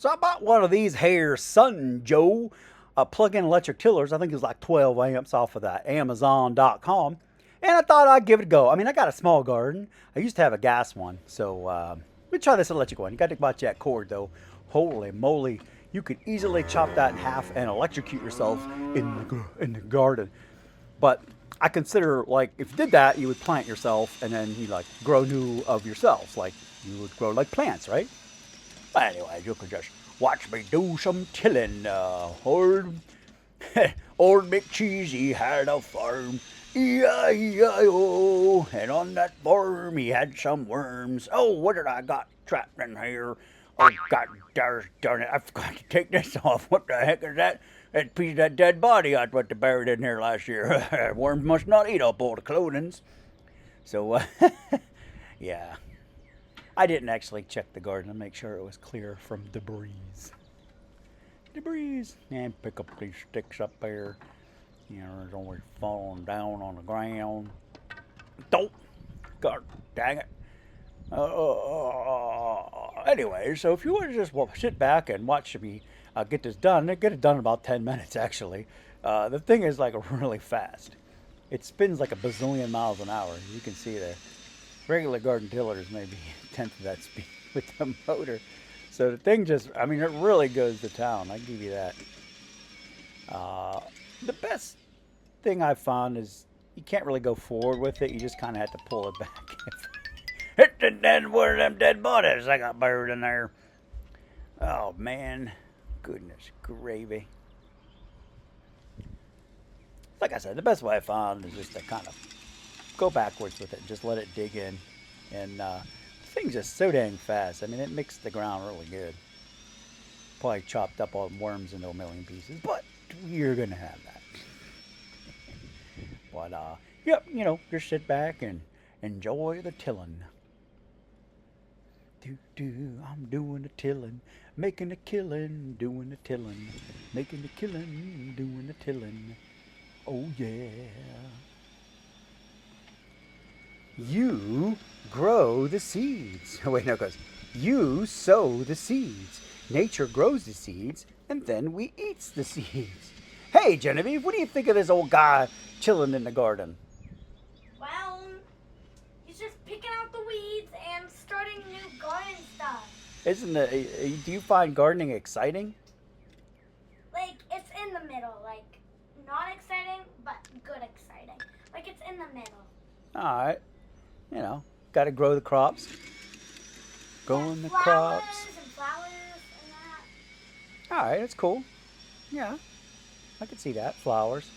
So I bought one of these here SunJoe plug-in electric tillers. I think it was like 12 amps off of that Amazon.com. And I thought I'd give it a go. I mean, I got a small garden. I used to have a gas one. So let me try this electric one. You got to watch that cord though. Holy moly. You could easily chop that in half and electrocute yourself in the garden. But I consider, like, if you did that, you would plant yourself and then you like grow new of yourselves. Like you would grow like plants, right? But anyway, you could just watch me do some tilling. Old McCheesy had a farm. E-I-E-I-O. And on that farm he had some worms. Oh, what did I got trapped in here? Oh, God darn it. I forgot to take this off. What the heck is that? That piece of that dead body I put buried in here last year. Worms must not eat up all the clothings. So, yeah. I didn't actually check the garden to make sure it was clear from debris. And pick up these sticks up there. You know, there's always falling down on the ground. Don't. God dang it. Anyway, so if you want to just sit back and watch me get this done, get it done in about 10 minutes actually. The thing is like really fast. It spins like a bazillion miles an hour. You can see there. Regular garden tillers maybe a tenth of that speed with the motor. So the thing just, I mean, it really goes to town. I give you that. The best thing I've found is you can't really go forward with it. You just kind of have to pull it back. Hit the dead one of them dead bodies I got buried in there. Oh, man. Goodness gravy. Like I said, the best way I found is just to kind of go backwards with it and just let it dig in. And the thing's just so dang fast. I mean, it mixed the ground really good. Probably chopped up all the worms into a million pieces, but you're going to have that. But, yep, you know, just sit back and enjoy the tilling. I'm doing the tilling, making a killing, doing the tilling, making the killing, doing the tilling. Oh yeah. You grow the seeds. Oh, wait, no, it goes. You sow the seeds. Nature grows the seeds, and then we eats the seeds. Hey, Genevieve, what do you think of this old guy chilling in the garden? Well, he's just picking out the weeds and starting new garden stuff. Isn't it? Do you find gardening exciting? Like, it's in the middle. Like, not exciting, but good exciting. Like, it's in the middle. All right. You know, got to grow the crops. Growing the crops. And flowers and that. All right, that's cool. Yeah, I can see that. Flowers.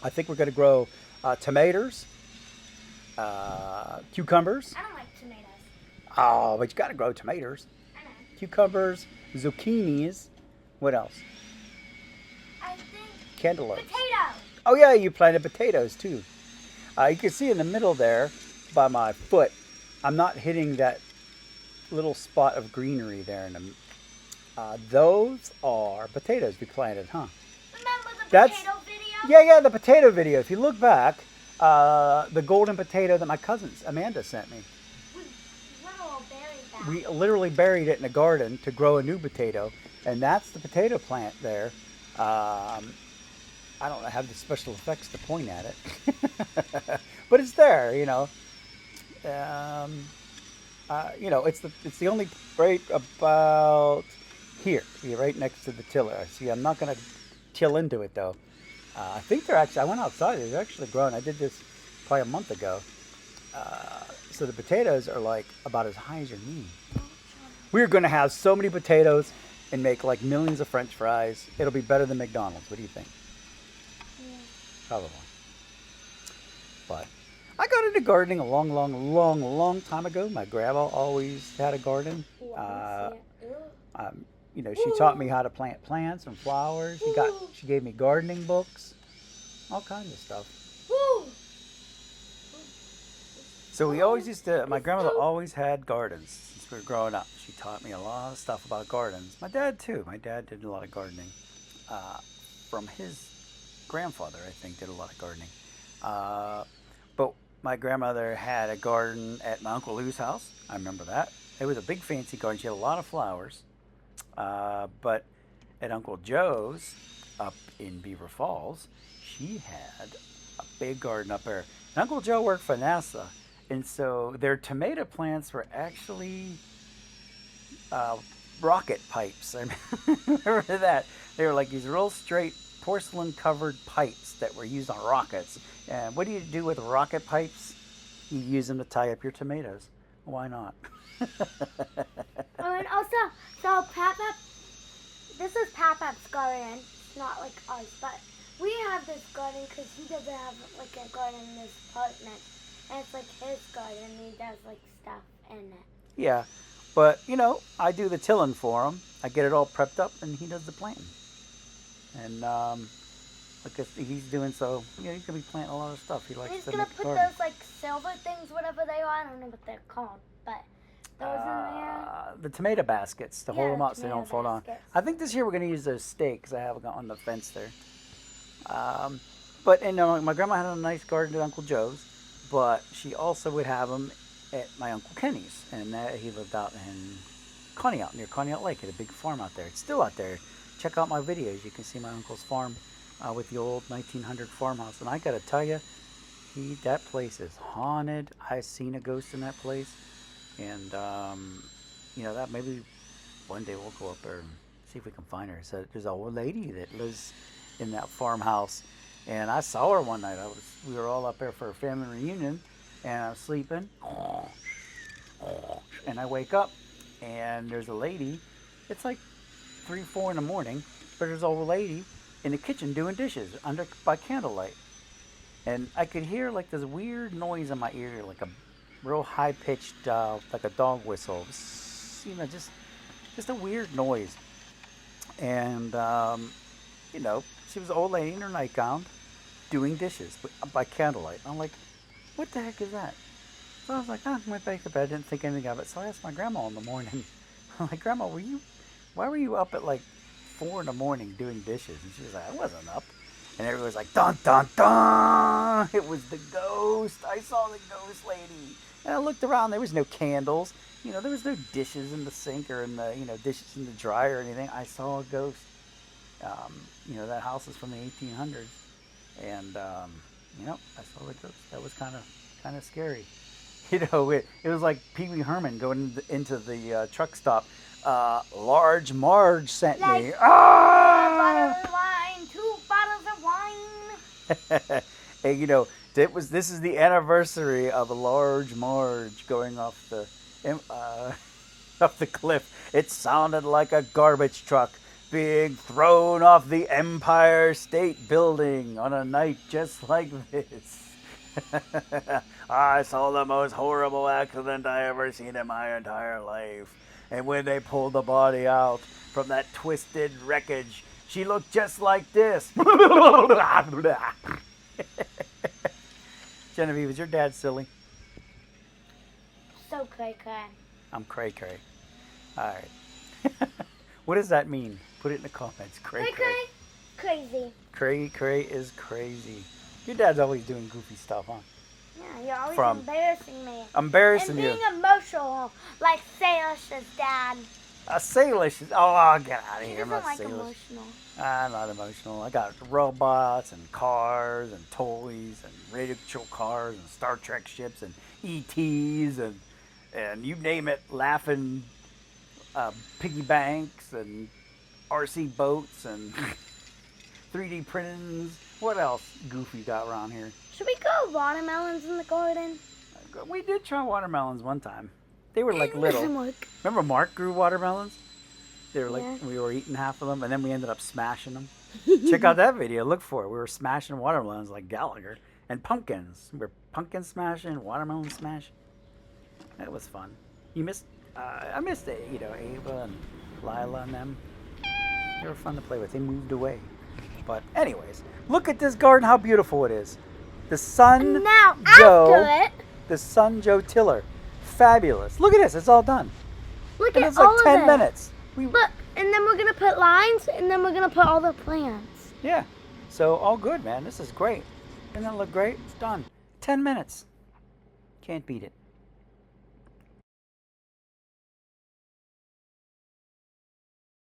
I think we're going to grow tomatoes, cucumbers. I don't like tomatoes. Oh, but you got to grow tomatoes. I know. Cucumbers, zucchinis. What else? I think Cantaloupes. potatoes. Oh, yeah, you planted potatoes, too. You can see in the middle there by my foot, I'm not hitting that little spot of greenery there. In them. Those are potatoes we planted, huh? Remember the potato video? Yeah, the potato video. If you look back, the golden potato that my cousin Amanda sent me. We literally buried it in the garden to grow a new potato, and that's the potato plant there. I don't have the special effects to point at it, but it's there, you know. You know, it's the only right about here, right next to the tiller. See, I'm not going to till into it though. I think they're actually. I went outside. They're actually growing. I did this probably a month ago. So the potatoes are like about as high as your knee. We're going to have so many potatoes and make like millions of French fries. It'll be better than McDonald's. What do you think? Yeah. Probably. But I got into gardening a long time ago. My grandma always had a garden. You know, she taught me how to plant plants and flowers. She gave me gardening books, all kinds of stuff. So we always used to. My grandmother always had gardens since we were growing up. She taught me a lot of stuff about gardens. My dad too. My dad did a lot of gardening. From his grandfather, I think, did a lot of gardening. But my grandmother had a garden at my Uncle Lou's house. I remember that. It was a big fancy garden. She had a lot of flowers. But at Uncle Joe's up in Beaver Falls, she had a big garden up there. And Uncle Joe worked for NASA, and so their tomato plants were actually rocket pipes. I remember that. They were like these real straight porcelain covered pipes that were used on rockets. And what do you do with rocket pipes? You use them to tie up your tomatoes. Why not? Oh, and also, so this is Papap's garden. It's not like ours, but we have this garden because he doesn't have like a garden in his apartment. And it's like his garden and he does like stuff in it. Yeah, but I do the tilling for him. I get it all prepped up and he does the planting. And because he's doing so, he's going to be planting a lot of stuff. He likes He's to going make to the put garden. those like silver things, whatever they are. I don't know what they're called, but those in there. The tomato baskets to hold them up so they don't fall down. baskets. I think this year we're going to use those stakes I have on the fence there. But my grandma had a nice garden at Uncle Joe's, but she also would have them at my Uncle Kenny's, and he lived out in Conneaut, near Conneaut Lake, at a big farm out there. It's still out there. Check out my videos. You can see my uncle's farm with the old 1900 farmhouse. And I got to tell you, that place is haunted. I've seen a ghost in that place. And, that maybe one day we'll go up there and see if we can find her. So there's an old lady that lives in that farmhouse. And I saw her one night. We were all up there for a family reunion. And I was sleeping. And I wake up. And there's a lady. It's like 3, 4 in the morning. But there's an old lady in the kitchen doing dishes by candlelight. And I could hear like this weird noise in my ear, like a real high-pitched, like a dog whistle. Just a weird noise. And, she was an old lady in her nightgown doing dishes by candlelight. I'm like, what the heck is that? So I was like, I went back to bed, didn't think anything of it. So I asked my grandma in the morning, I'm like, Grandma, why were you up at like 4 in the morning doing dishes? And she was like, I wasn't up. And everybody was like, dun, dun, dun. It was the ghost. I saw the ghost lady. And I looked around. There was no candles. There was no dishes in the sink or in the, dishes in the dryer or anything. I saw a ghost. That house is from the 1800s. And, I saw the ghost. That was kind of scary. It was like Pee Wee Herman going into the truck stop. Large Marge sent me. Ah! 2 bottles of wine. And this is the anniversary of a Large Marge going off the cliff. It sounded like a garbage truck being thrown off the Empire State Building on a night just like this. I saw the most horrible accident I ever seen in my entire life. And when they pulled the body out from that twisted wreckage, she looked just like this. Genevieve, is your dad silly? So cray-cray. I'm cray-cray. All right. What does that mean? Put it in the comments. Cray-cray. Crazy. Cray-cray is crazy. Your dad's always doing goofy stuff, huh? Yeah, you're always embarrassing me. Embarrassing you. And being emotional, like Salish's dad. Salish. Oh, get out of here. I'm He not doesn't like Salish. emotional. I'm not emotional. I got robots and cars and toys and radio control cars and Star Trek ships and ETs and you name it, laughing piggy banks and RC boats and 3D printings. What else goofy got around here? Should we grow watermelons in the garden? We did try watermelons one time. They were like little. Remember Mark grew watermelons? They were like, we were eating half of them and then we ended up smashing them. Check out that video. Look for it. We were smashing watermelons like Gallagher. And pumpkins. We were pumpkin smashing, watermelon smashing. That was fun. I missed it, Ava and Lila and them. They were fun to play with. They moved away. But anyways, look at this garden, how beautiful it is. The SunJoe. The SunJoe tiller. Fabulous. Look at this. It's all done. Look and at it's like all 10 of minutes. Look, and then we're going to put lines, and then we're going to put all the plants. Yeah. So all good, man. This is great. Doesn't that look great? It's done. 10 minutes. Can't beat it.